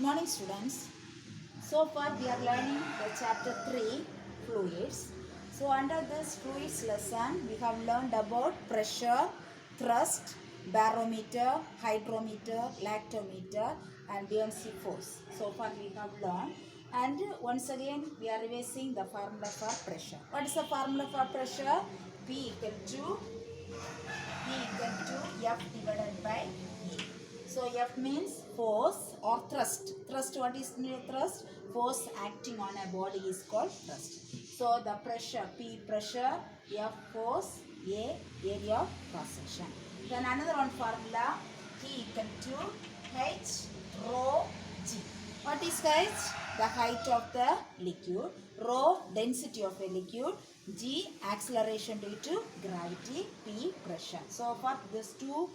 Good morning, students. So far we are learning the chapter 3, fluids. So under this fluids lesson we have learned about pressure, thrust, barometer, hydrometer, lactometer and buoyancy force. So far we have learned, and once again we are revising the formula for pressure. What is the formula for pressure? P equal to F divided by E. So F means force or thrust. Thrust, what is thrust? Force acting on a body is called thrust. So the pressure, P pressure, F force, A area of cross section. Then another one formula, T equal to H rho G. What is H? The height of the liquid. Rho, density of a liquid. G, acceleration due to gravity. P, pressure. So for these two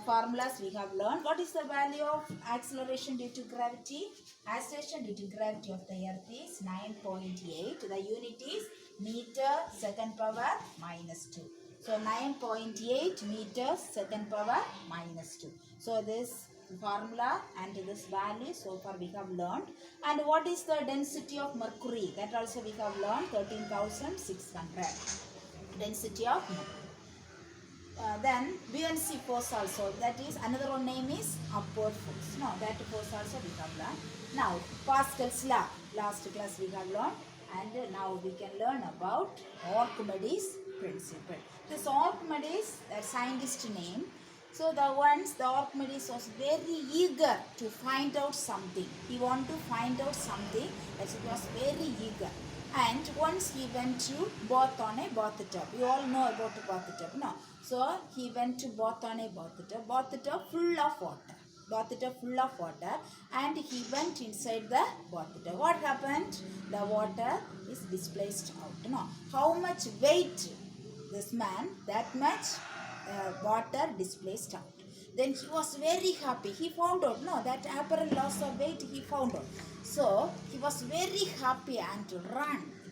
formulas we have learned. What is the value of acceleration due to gravity? Acceleration due to gravity of the earth is 9.8. The unit is meter second power minus 2. So 9.8 meters second power minus 2. So this formula and this value so far we have learned. And what is the density of mercury? That also we have learned, 13,600. Density of mercury. Then buoyancy force also, that is another one name is upward force. No, that force also we have learned. Now Pascal's law, last class we have learned, and now we can learn about Archimedes principle. This Archimedes, the scientist name. So the Archimedes was very eager to find out something. He wanted to find out something, that he was very eager. And once he went to bath on a bathtub. You all know about a bathtub, no? So he went to bath on a bathtub full of water. Bathtub full of water, and he went inside the bathtub. What happened? The water is displaced out. No? How much weight this man? That much water displaced out. Then he was very happy. He found out, no, that apparent loss of weight he found out. So he was very happy and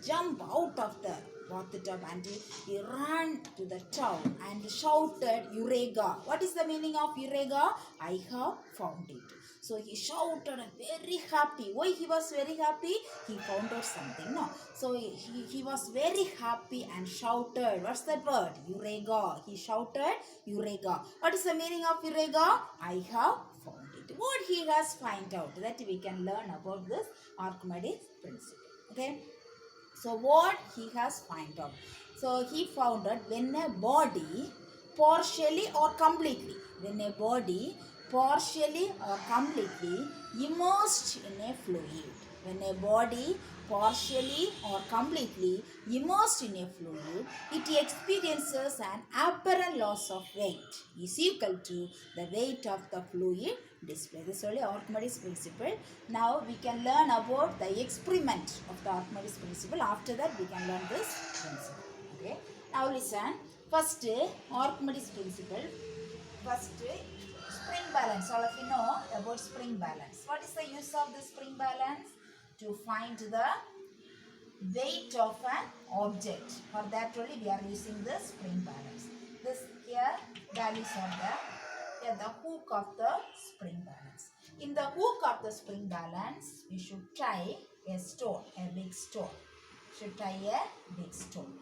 jump out of the bathtub, and he ran to the town and shouted, Eureka. What is the meaning of Eureka? I have found it. So he shouted and very happy. Why he was very happy? He found out something. No. So he was very happy and shouted. What's that word? Eureka. He shouted Eureka. What is the meaning of Eureka? I have found it. What he has found out, that we can learn about this Archimedes principle. Okay. So what he has found out? So he found out when a body partially or completely, partially or completely immersed in a fluid. When a body partially or completely immersed in a fluid, it experiences an apparent loss of weight is equal to the weight of the fluid displaced. This is only Archimedes principle. Now we can learn about the experiment of the Archimedes principle. After that we can learn this principle. Okay. Now listen. First, Archimedes principle. First, spring balance. All of you know about spring balance. What is the use of the spring balance? To find the weight of an object. For that only we are using the spring balance. This here values are the hook of the spring balance. In the hook of the spring balance, we should tie a stone, a big stone. Should tie a big stone.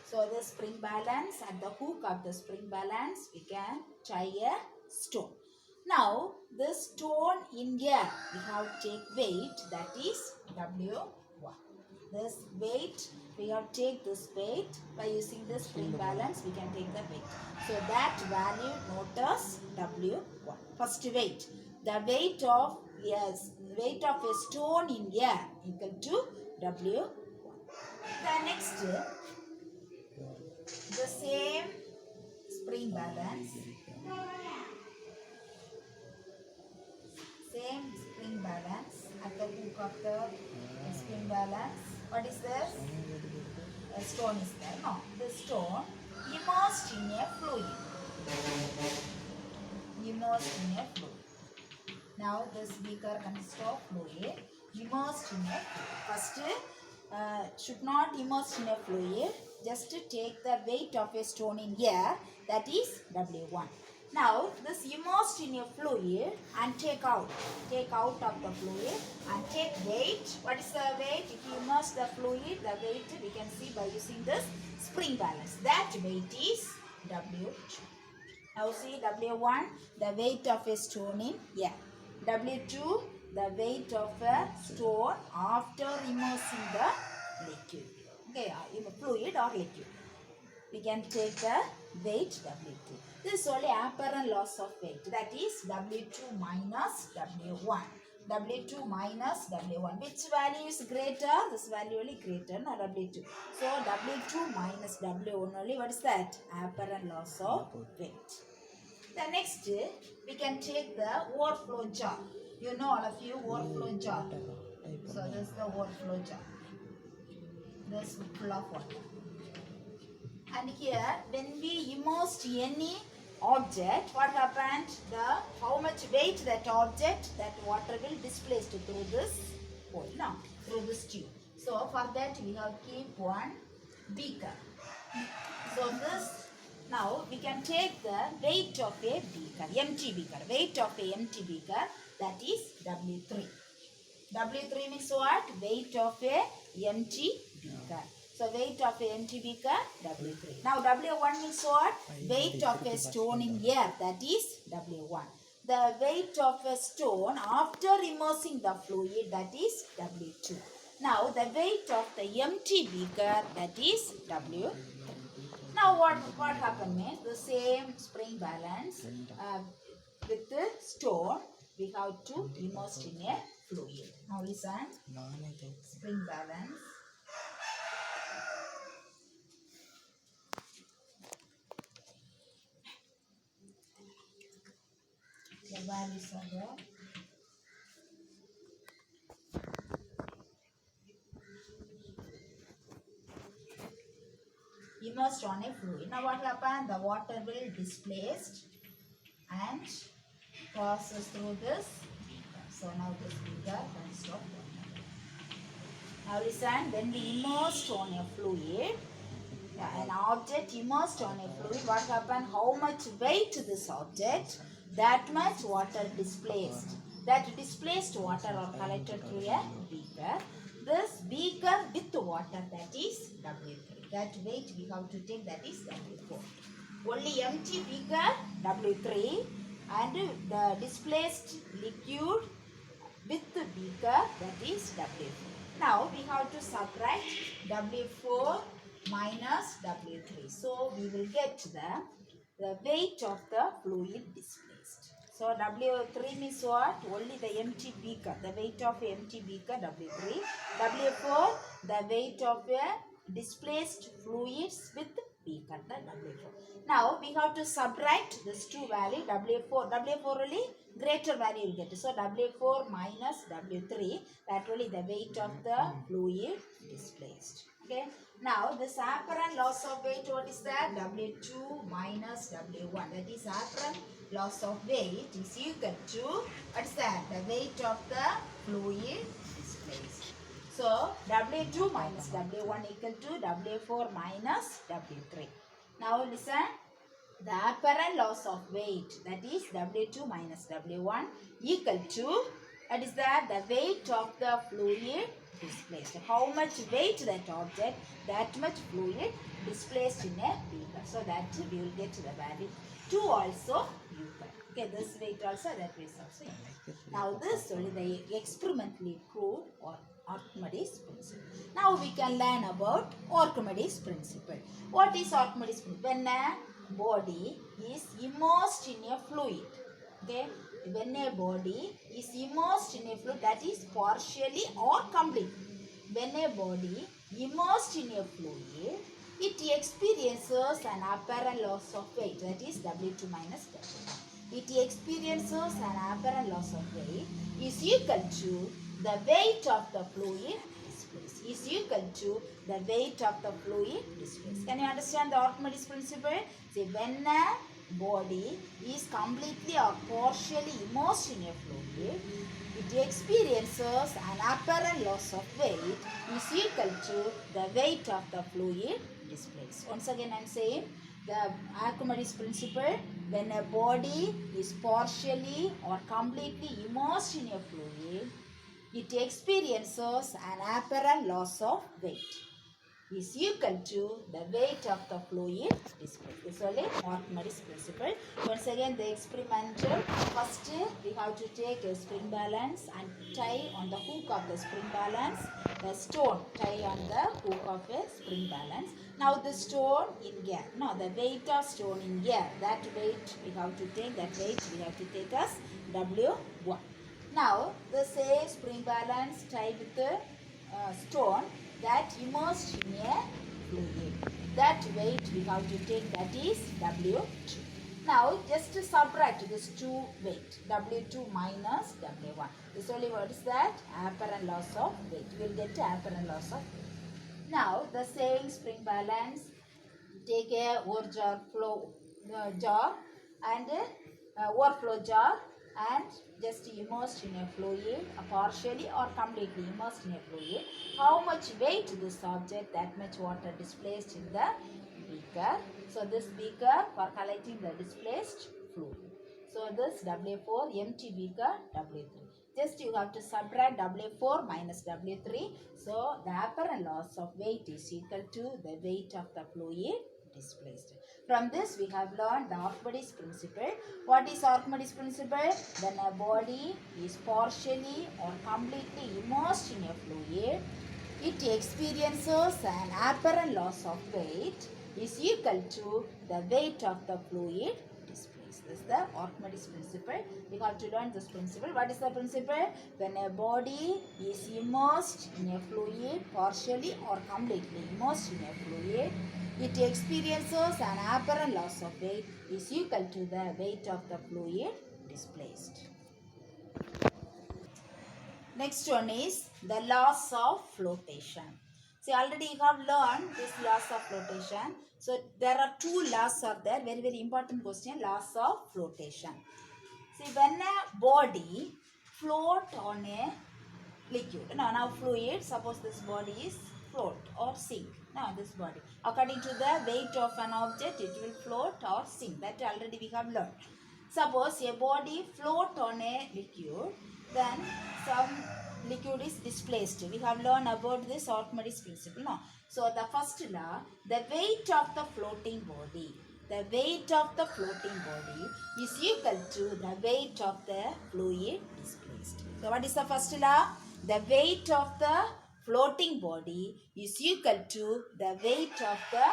So the spring balance, at the hook of the spring balance, we can tie a stone. Now, the stone in air, we have to take weight, that is W1. This weight, we have to take this weight. By using the spring balance, we can take the weight. So that value note as W1. First weight. The weight of a stone in air equal to W1. The next, the same spring balance. Same spring balance at the hook of the spring balance. What is this? A stone is there. No, the stone immersed in a fluid. Immersed in a fluid. Now this beaker consists of fluid. Immersed in a fluid. First, should not immerse in a fluid. Just take the weight of a stone in air. That is W1. Now this immersed in a fluid and take out of the fluid and take weight. What is the weight? If you immerse the fluid, the weight we can see by using this spring balance. That weight is W2. Now see W1, the weight of a stone in air. W2, the weight of a stone after immersing the liquid. Okay, in a fluid or liquid. We can take the weight W2. This is only apparent loss of weight. That is W2 minus W1. W2 minus W1. Which value is greater? This value only greater, not W2. So W2 minus W1 only. What is that? Apparent loss of weight. The next, we can take the overflow jar. You know, all of you, overflow jar. So this is the overflow jar. This is full of water. And here, when we immersed any object, what happened? How much weight that object, that water will displace through this hole, no, through this tube. So for that we have keep one beaker. So this, now we can take the weight of a beaker, empty beaker, weight of a empty beaker, that is W3. W3 means what? Weight of a empty beaker. So weight of a empty beaker, W3. Now W1 means what? Weight of a stone in air, that is W1. The weight of a stone after immersing the fluid, that is W2. Now the weight of the empty beaker, that is W3. Now what happened means the same spring balance with the stone we have to immerse in a fluid. Now listen, spring balance. The values are there. Immersed on a fluid. Now what happened? The water will displaced and passes through this beaker. So now this beaker can stop water. Now listen, when we immersed on a fluid, an object immersed on a fluid, what happened? How much weight this object? That much water displaced. That displaced water are collected through a beaker. This beaker with water, that is W3. That weight we have to take, that is W4. Only empty beaker W3 and the displaced liquid with the beaker, that is W4. Now we have to subtract W4 minus W3. So we will get the weight of the fluid displaced. So W3 means what? Only the empty beaker. The weight of empty beaker W3. W4, the weight of a displaced fluids with beaker, the W4. Now we have to subtract this two value W4. W4 only greater value you get. So W4 minus W3, that only the weight of the fluid displaced. Okay. Now this apparent loss of weight, what is that? W2 minus W1. That is apparent loss of weight is equal to, what is that? The weight of the fluid displaced. So W2 minus W1 equal to W4 minus W3. Now listen, the apparent loss of weight, that is W2 minus W1 equal to, that is the weight of the fluid displaced. How much weight that object, that much fluid displaced in a beaker. So that we will get the value 2 also equal. Okay, this weight also, that weight also equal. Now this only the experimentally proved or Archimedes principle. Now we can learn about Archimedes principle. What is Archimedes principle? When a body is immersed in a fluid, okay, when a body is immersed in a fluid, that is partially or complete. When a body immersed in a fluid, it experiences an apparent loss of weight, that is W2 minus W1. It experiences an apparent loss of weight is equal to the weight of the fluid displaced. Is equal to the weight of the fluid displaced. Can you understand the Archimedes principle? See, when a body is completely or partially immersed in a fluid, it experiences an apparent loss of weight is equal to the weight of the fluid displaced. Once again I am saying, The Archimedes principle, when a body is partially or completely immersed in a fluid, it experiences an apparent loss of weight is equal to the weight of the fluid displaced. This is only Archimedes principle. Once again, the experimental. First, we have to take a spring balance and tie on the hook of the spring balance the stone. Tie on the hook of a spring balance. Now the stone in gear. No, the weight of stone in gear. That weight we have to take. That weight we have to take as W1. Now the same spring balance tied with the stone that immersed in a fluid. That weight we have to take, that is W2. Now just to subtract this 2 weight, W2 minus W1. This only what is that? Apparent loss of weight. We will get apparent loss of weight. Now the same spring balance, take a overflow jar and overflow jar and just immersed in a fluid, partially or completely immersed in a fluid. How much weight this object, that much water displaced in the beaker. So this beaker for collecting the displaced fluid. So this W4, empty beaker, W3. Just you have to subtract W4 minus W3. So the apparent loss of weight is equal to the weight of the fluid displaced. From this we have learned the Archimedes principle. What is Archimedes principle? When a body is partially or completely immersed in a fluid, it experiences an apparent loss of weight is equal to the weight of the fluid displaced. This is the Archimedes principle. We have to learn this principle. What is the principle? When a body is immersed in a fluid, partially or completely immersed in a fluid, it experiences an apparent loss of weight is equal to the weight of the fluid displaced. Next one is the laws of flotation. See, already you have learned this laws of flotation. So there are two laws are there. Very, very important question. Laws of flotation. See, when a body float on a liquid, now fluid, suppose this body is float or sink. Now this body, according to the weight of an object, it will float or sink. That already we have learned. Suppose a body float on a liquid, then some liquid is displaced. We have learned about this Archimedes principle. No? So the first law, the weight of the floating body. The weight of the floating body is equal to the weight of the fluid displaced. So what is the first law? The weight of the floating body is equal to the weight of the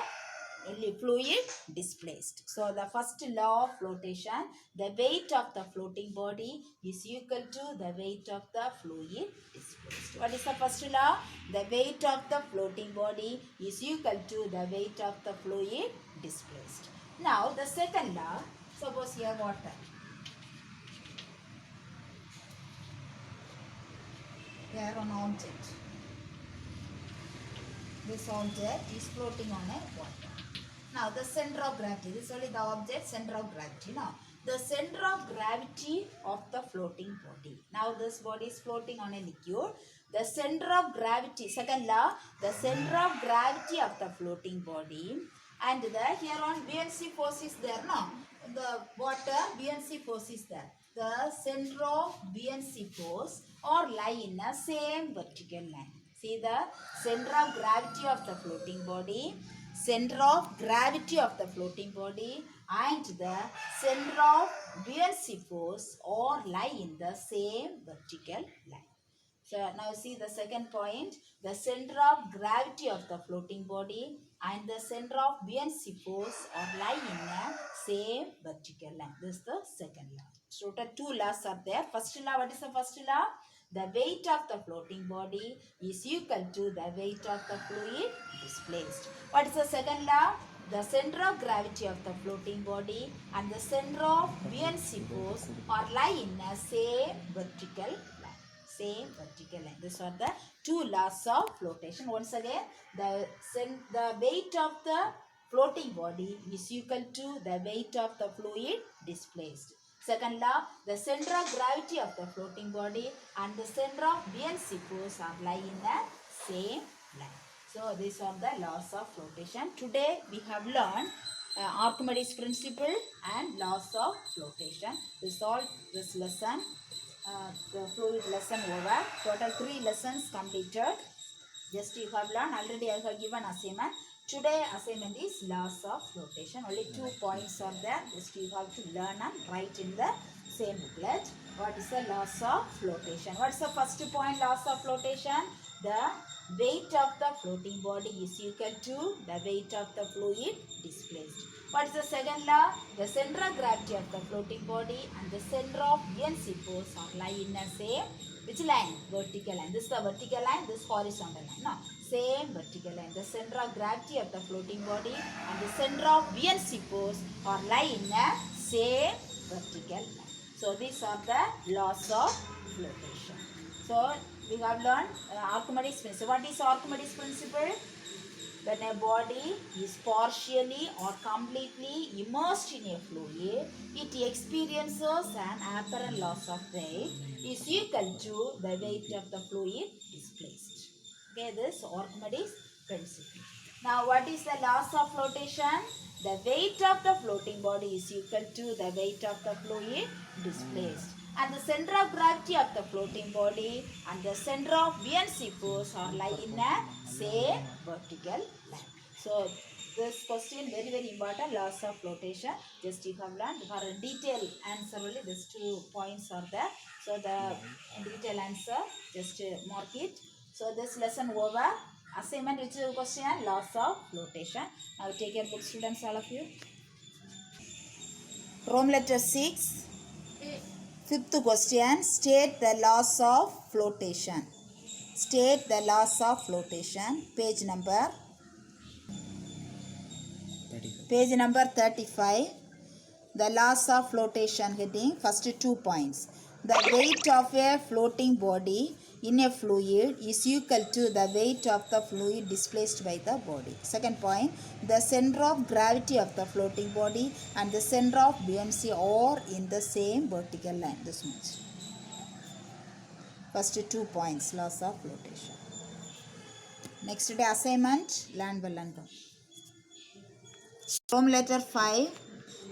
fluid displaced. So the first law of flotation, the weight of the floating body is equal to the weight of the fluid displaced. What is the first law? The weight of the floating body is equal to the weight of the fluid displaced. Now the second law, suppose here water. Here an object. This object is floating on a water. Now the center of gravity, this is only the object center of gravity. Now the center of gravity of the floating body. Now this body is floating on a liquid. The center of gravity, second law, the center of gravity of the floating body, and here on buoyancy force is there. No, the water buoyancy force is there. The center of buoyancy force or lie in the same vertical line. See the center of gravity of the floating body, center of gravity of the floating body and the center of buoyancy force or lie in the same vertical line. So now see the second point, the center of gravity of the floating body and the center of buoyancy force are lie in the same vertical line. This is the second law. So the two laws are there. First law, what is the first law? The weight of the floating body is equal to the weight of the fluid displaced. What is the second law? The center of gravity of the floating body and the center of buoyancy force are lie in the same vertical line. Same vertical line. These are the two laws of flotation. Once again, the weight of the floating body is equal to the weight of the fluid displaced. Second law, the center of gravity of the floating body and the center of buoyancy force are lie in the same line. So these are the laws of flotation. Today we have learned Archimedes principle and laws of flotation. This all this lesson, the fluid lesson over. Total 3 lessons completed. Just you have learned. Already I have given assignment. Today assignment is laws of flotation. Only 2 points are there. Just you have to learn and write in the same booklet. What is the laws of flotation? What is the first point? Laws of flotation. The weight of the floating body is equal to the weight of the fluid displaced. What is the second law? The center of gravity of the floating body and the center of buoyancy force are lie in the same. Which line? Vertical line. This is the vertical line, this horizontal line. No, same vertical line. The center of gravity of the floating body and the center of buoyancy force are lie in the same vertical line. So these are the laws of flotation. So we have learned Archimedes principle. What is Archimedes principle? When a body is partially or completely immersed in a fluid, it experiences an apparent loss of weight is equal to the weight of the fluid displaced. Okay, this Archimedes principle. Now, what is the loss of flotation? The weight of the floating body is equal to the weight of the fluid displaced. And the center of gravity of the floating body and the center of buoyancy force are lie in a same vertical line. So this question very important, laws of flotation. Just you have learned. For a detailed answer only these 2 points are there. So the detailed answer just mark it. So this lesson over. Assignment which is question? Laws of flotation. Now take your book, students, all of you. Room letter 6. Fifth question, state the laws of flotation. State the laws of flotation. Page number 35. The laws of flotation heading. First 2 points. The weight of a floating body in a fluid is equal to the weight of the fluid displaced by the body. Second point, the center of gravity of the floating body and the center of buoyancy are in the same vertical line. This much. First 2 points, laws of flotation. Next day assignment, learn well and well. Room letter 5.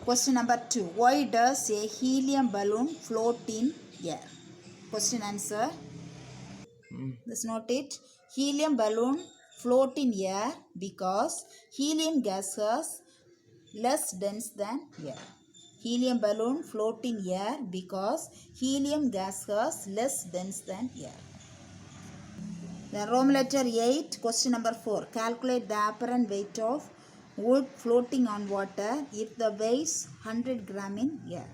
Question number 2. Why does a helium balloon float in air? Question answer. Let's note it. Helium balloon float in air because helium gas is less dense than air. Helium balloon float in air because helium gas is less dense than air. Then Roman letter 8, question number 4. Calculate the apparent weight of wood floating on water if the weighs 100 gram in air.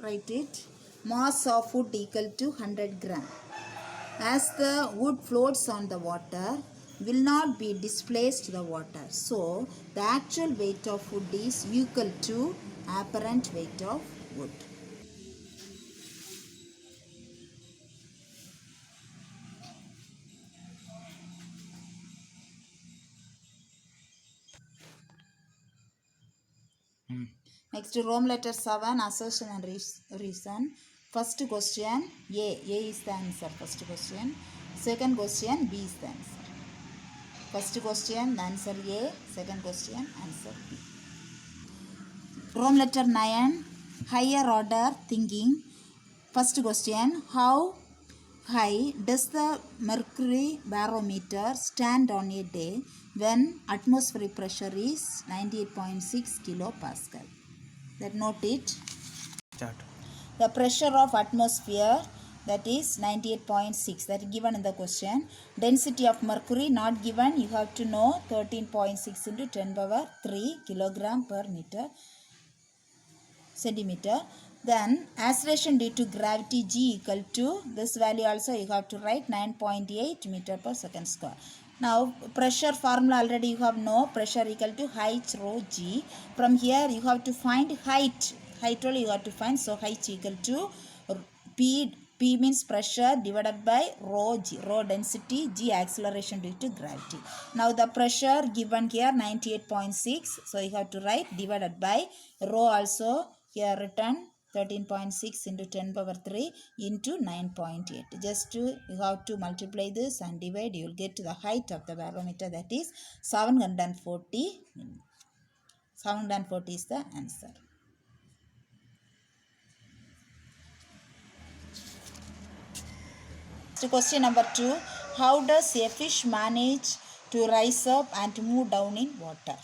Write it. Mass of wood equal to 100 gram. As the wood floats on the water, will not be displaced the water. So, the actual weight of wood is equal to apparent weight of wood. Next, Rome letter 7, assertion and reason. First question, A is the answer. First question. Second question, B is the answer. First question, answer A. Second question, answer B. Rome letter 9, higher order thinking. First question, how high does the mercury barometer stand on a day when atmospheric pressure is 98.6 kilopascal? That note it. Start. The pressure of atmosphere, that is 98.6, that is given in the question. Density of mercury not given, you have to know 13.6 into 10 power 3 kilogram per meter centimeter. Then acceleration due to gravity G equal to, this value also you have to write 9.8 meter per second square. Now pressure formula already you have know, pressure equal to H rho G. From here you have to find height only you have to find. So H equal to P means pressure divided by rho G, rho density, G acceleration due to gravity. Now the pressure given here 98.6, so you have to write divided by rho also here written 13.6 into 10 power 3 into 9.8. Just you have to multiply this and divide, you will get to the height of the barometer, that is 740 Sound and foot is the answer. So question number 2. How does a fish manage to rise up and move down in water?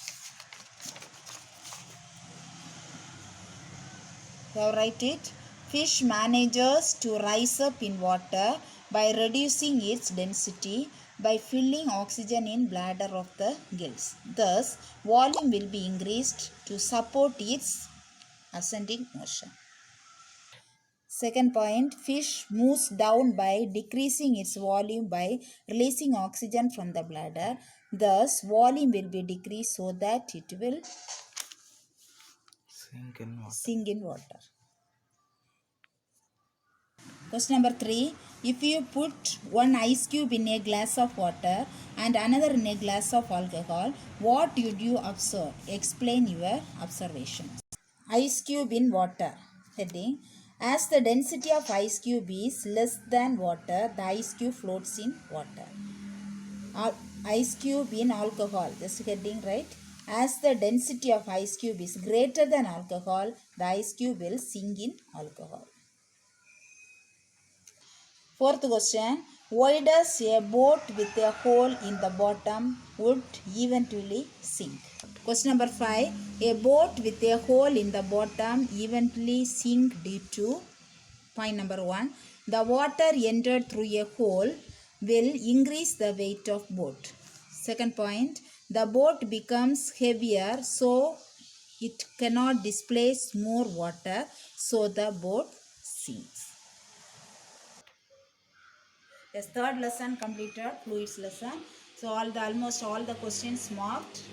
So write it. Fish manages to rise up in water by reducing its density by filling oxygen in bladder of the gills. Thus, volume will be increased to support its ascending motion. Second point, fish moves down by decreasing its volume by releasing oxygen from the bladder. Thus, volume will be decreased so that it will sink in water. Question number 3. If you put one ice cube in a glass of water and another in a glass of alcohol, what would you observe? Explain your observations. Ice cube in water. Heading. As the density of ice cube is less than water, the ice cube floats in water. Ice cube in alcohol. Just heading, right? As the density of ice cube is greater than alcohol, the ice cube will sink in alcohol. Fourth question. Why does a boat with a hole in the bottom would eventually sink? Question number 5. A boat with a hole in the bottom eventually sink due to point number 1. The water entered through a hole will increase the weight of boat. Second point. The boat becomes heavier so it cannot displace more water, so the boat sinks. Yes, third lesson completed, fluids lesson. So almost all the questions marked.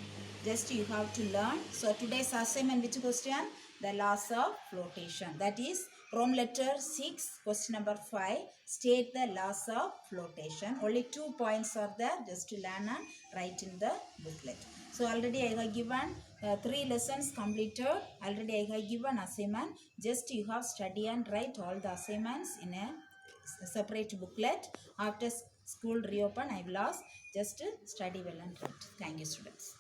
Just you have to learn. So today's assignment, which question? The laws of flotation. That is Rome letter 6, question number 5. State the laws of flotation. Only 2 points are there, just to learn and write in the booklet. So already I have given 3 lessons completed. Already I have given assignment. Just you have study and write all the assignments in a separate booklet. After school reopen, I will ask, just study well and write. Thank you, students.